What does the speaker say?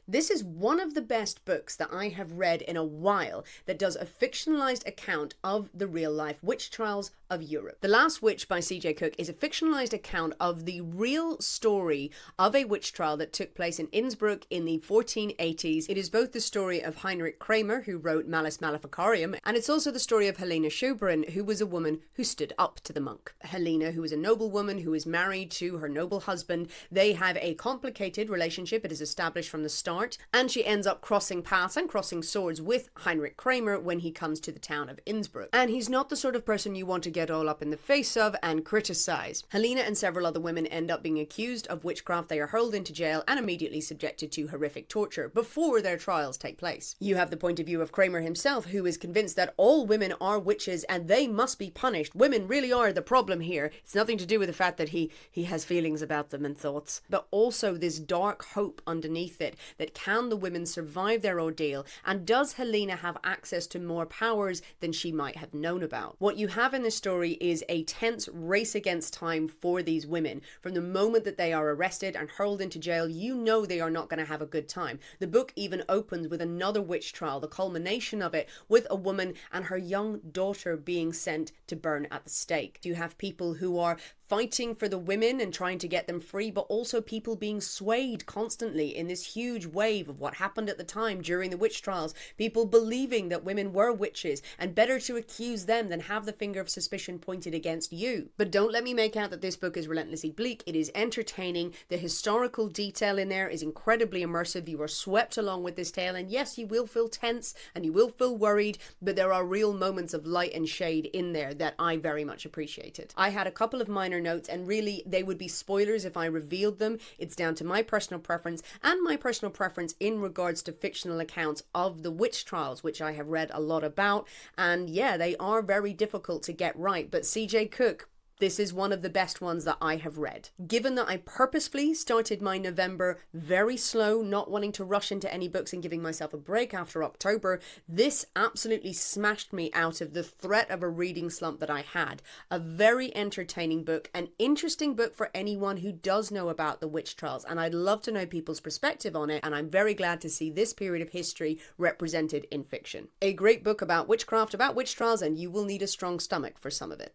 This is one of the best books that I have read in a while that does a fictionalized account of the real-life witch trials of Europe. The Last Witch by C J Cooke is a fictionalized account of the real story of a witch trial that took place in Innsbruck in the 1480s. It is both the story of Heinrich Kramer, who wrote Malleus Maleficarium, and it's also the story of Helena Schuberin, who was a woman who stood up to the monk. Helena, who is a noblewoman who is married to her noble husband, they have a complicated relationship. It is established from the start, and she ends up crossing paths and crossing swords with Heinrich Kramer when he comes to the town of Innsbruck. And he's not the sort of person you want to get all up in the face of and criticize. Helena and several other women end up being accused of witchcraft. They are hurled into jail and immediately subjected to horrific torture before their trials take place. You have the point of view of Kramer himself, who is convinced that all women are witches and they must be punished. Women really are the problem here. It's nothing to do with the fact that he has feelings about them and thoughts, but also this dark hope underneath it, that can the women survive their ordeal, and does Helena have access to more powers than she might have known about? What you have in this story is a tense race against time for these women. From the moment that they are arrested and hurled into jail, you know they are not going to have a good time. The book even opens with another witch trial, the culmination of it, with a woman and her young daughter being sent to burn at the stake. You have people who are fighting for the women and trying to get them free, but also people being swayed constantly in this huge wave of what happened at the time during the witch trials. People believing that women were witches and better to accuse them than have the finger of suspicion pointed against you. But don't let me make out that this book is relentlessly bleak. It is entertaining. The historical detail in there is incredibly immersive. You are swept along with this tale, and yes, you will feel tense and you will feel worried, but there are real moments of light and shade in there that I very much appreciated. I had a couple of minor notes, and really they would be spoilers if I revealed them. It's down to my personal preference, and my personal preference in regards to fictional accounts of the witch trials, which I have read a lot about, and yeah, they are very difficult to get right, but C J Cooke, this is one of the best ones that I have read. Given that I purposefully started my November very slow, not wanting to rush into any books and giving myself a break after October, this absolutely smashed me out of the threat of a reading slump that I had. A very entertaining book, an interesting book for anyone who does know about the witch trials, and I'd love to know people's perspective on it, and I'm very glad to see this period of history represented in fiction. A great book about witchcraft, about witch trials, and you will need a strong stomach for some of it.